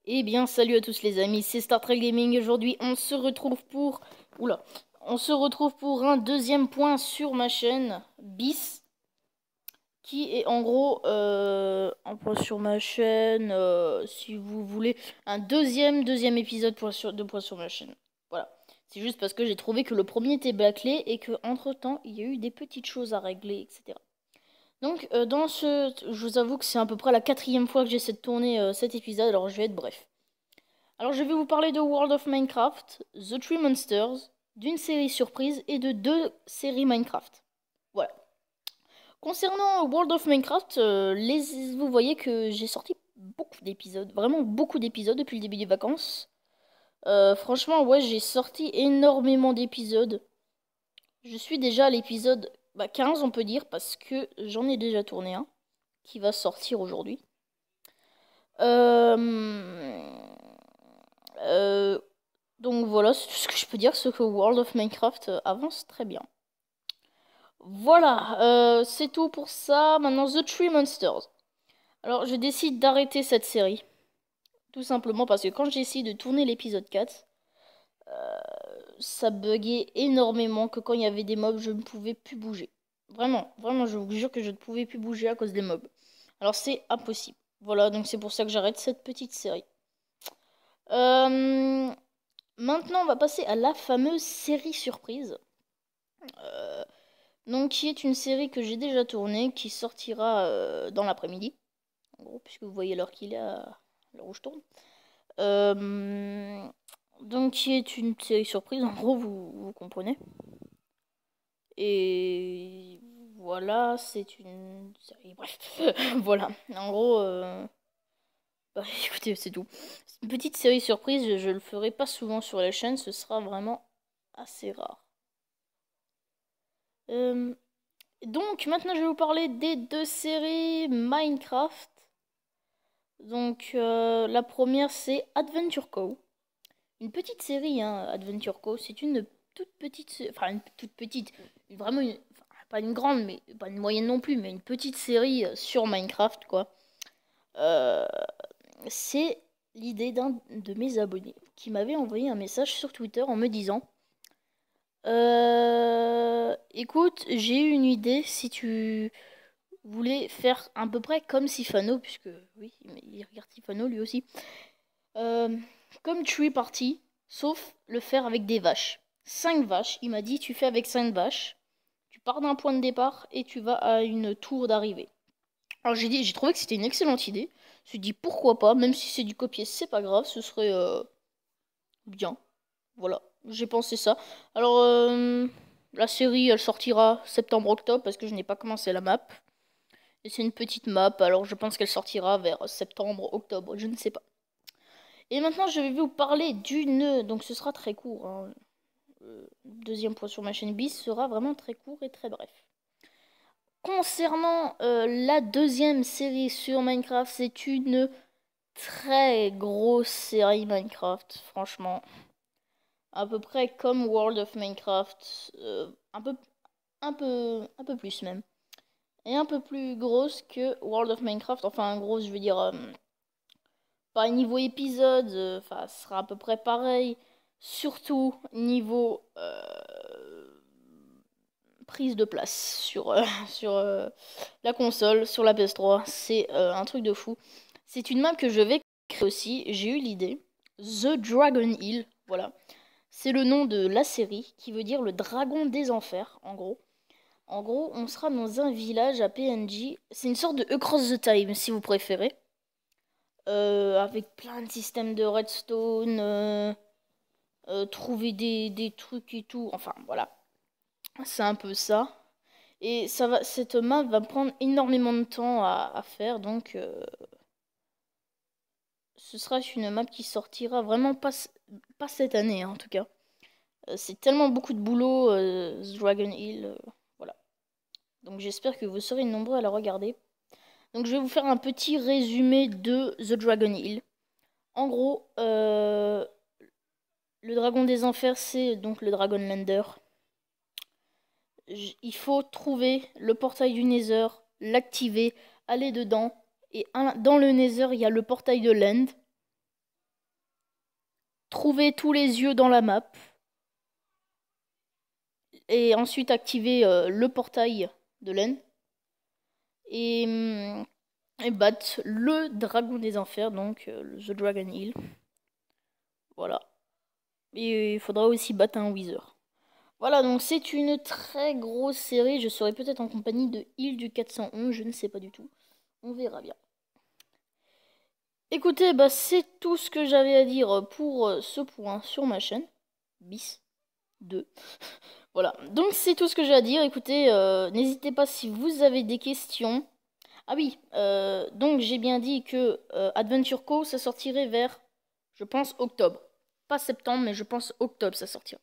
Eh bien, salut à tous les amis, c'est Star Trek Gaming. Aujourd'hui, on se retrouve pour un deuxième point sur ma chaîne bis, qui est en gros un point sur ma chaîne, si vous voulez, un deuxième épisode de point sur ma chaîne. Voilà, c'est juste parce que j'ai trouvé que le premier était bâclé et que entre temps, il y a eu des petites choses à régler, etc. Donc, je vous avoue que c'est à peu près la quatrième fois que j'essaie de tourner cet épisode, alors je vais être bref. Alors je vais vous parler de World of Minecraft, The Three Monsters, d'une série surprise et de deux séries Minecraft. Voilà. Concernant World of Minecraft, vous voyez que j'ai sorti beaucoup d'épisodes, vraiment beaucoup d'épisodes depuis le début des vacances. Franchement, ouais, j'ai sorti énormément d'épisodes. Je suis déjà à l'épisode 15, on peut dire, parce que j'en ai déjà tourné un, qui va sortir aujourd'hui. Euh, Donc voilà, c'est tout ce que je peux dire, c'est que World of Minecraft avance très bien. Voilà, c'est tout pour ça. Maintenant, The Three Monsters. Alors, je décide d'arrêter cette série. Tout simplement parce que quand j'ai essayé de tourner l'épisode 4, ça buguait énormément, que quand il y avait des mobs, je ne pouvais plus bouger. Vraiment, vraiment, je vous jure que je ne pouvais plus bouger à cause des mobs. Alors, c'est impossible. Voilà, donc c'est pour ça que j'arrête cette petite série. Euh, Maintenant, on va passer à la fameuse série surprise. Euh, donc, qui est une série que j'ai déjà tournée, qui sortira dans l'après-midi. En gros, puisque vous voyez l'heure qu'il est à l'heure où je tourne. Euh, donc, qui est une série surprise, en gros, vous comprenez. Et voilà, c'est une série. Bref, voilà. En gros, écoutez, c'est tout. C'est une petite série surprise, je le ferai pas souvent sur la chaîne, ce sera vraiment assez rare. Euh, Donc maintenant je vais vous parler des deux séries Minecraft. Donc la première c'est Adventure Co. Une petite série, hein, Adventure Co. C'est une toute petite, enfin une toute petite, vraiment enfin, pas une grande, mais pas une moyenne non plus, mais une petite série sur Minecraft quoi. Euh, c'est l'idée d'un de mes abonnés qui m'avait envoyé un message sur Twitter en me disant écoute, j'ai eu une idée si tu voulait faire à peu près comme Sifano, puisque oui, il regarde Sifano lui aussi. Euh, Comme Tree Party, sauf le faire avec des vaches. 5 vaches, il m'a dit tu fais avec 5 vaches, tu pars d'un point de départ et tu vas à une tour d'arrivée. Alors j'ai trouvé que c'était une excellente idée. Je me suis dit pourquoi pas, même si c'est du copier, c'est pas grave, ce serait bien. Voilà, j'ai pensé ça. Alors la série elle sortira septembre-octobre parce que je n'ai pas commencé la map. Et c'est une petite map, alors je pense qu'elle sortira vers septembre, octobre, je ne sais pas. Et maintenant, je vais vous parler d'une... Donc ce sera très court, hein. Deuxième point sur ma chaîne bis sera vraiment très court et très bref. Concernant la deuxième série sur Minecraft, c'est une très grosse série Minecraft, franchement. À peu près comme World of Minecraft, un peu plus même. Et un peu plus grosse que World of Minecraft, enfin grosse, je veux dire... pas niveau épisode, enfin, ce sera à peu près pareil. Surtout niveau prise de place sur, sur la console, sur la PS3. C'est un truc de fou. C'est une map que je vais créer aussi. J'ai eu l'idée. The Dragon Hill. Voilà. C'est le nom de la série qui veut dire le dragon des enfers, en gros. En gros, on sera dans un village à PNJ. C'est une sorte de Across the Time, si vous préférez. Avec plein de systèmes de redstone, trouver des trucs et tout. Enfin, voilà. C'est un peu ça. Et cette map va prendre énormément de temps à faire, donc ce sera une map qui sortira vraiment pas cette année, hein, en tout cas. C'est tellement beaucoup de boulot, The Dragon Hill, voilà. Donc j'espère que vous serez nombreux à la regarder. Donc je vais vous faire un petit résumé de The Dragon Hill. En gros, le dragon des enfers, c'est donc le Dragon Lander. Il faut trouver le portail du Nether, l'activer, aller dedans. Et dans le Nether, il y a le portail de l'End. trouver tous les yeux dans la map. Et ensuite activer le portail de laine. Et battre le dragon des enfers, donc The Dragon Hill. Voilà. Et il faudra aussi battre un Wither. Voilà, donc c'est une très grosse série. Je serai peut-être en compagnie de Hill du 411, je ne sais pas du tout. On verra bien. Écoutez, bah, c'est tout ce que j'avais à dire pour ce point sur ma chaîne. Bis 2. Voilà, donc c'est tout ce que j'ai à dire. Écoutez, n'hésitez pas si vous avez des questions. Ah oui, donc j'ai bien dit que Adventure Co, ça sortirait vers, je pense, octobre. Pas septembre, mais je pense octobre, ça sortira.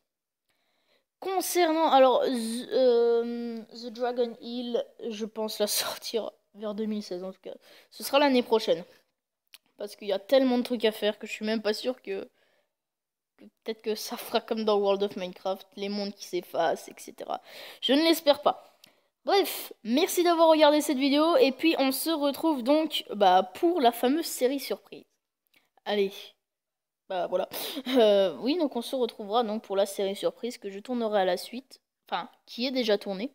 Concernant, alors, The Dragon Hill, je pense la sortir vers 2016 en tout cas. Ce sera l'année prochaine. Parce qu'il y a tellement de trucs à faire que je suis même pas sûr que peut-être que ça fera comme dans World of Minecraft, les mondes qui s'effacent, etc. Je ne l'espère pas. Bref, merci d'avoir regardé cette vidéo et puis on se retrouve donc pour la fameuse série surprise. Allez, bah voilà. Oui, donc on se retrouvera donc pour la série surprise que je tournerai à la suite, enfin qui est déjà tournée.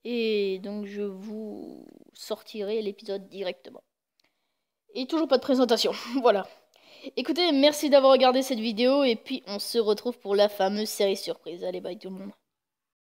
Et donc je vous sortirai l'épisode directement. Et toujours pas de présentation, voilà. Écoutez, merci d'avoir regardé cette vidéo et puis on se retrouve pour la fameuse série surprise. Allez, bye tout le monde.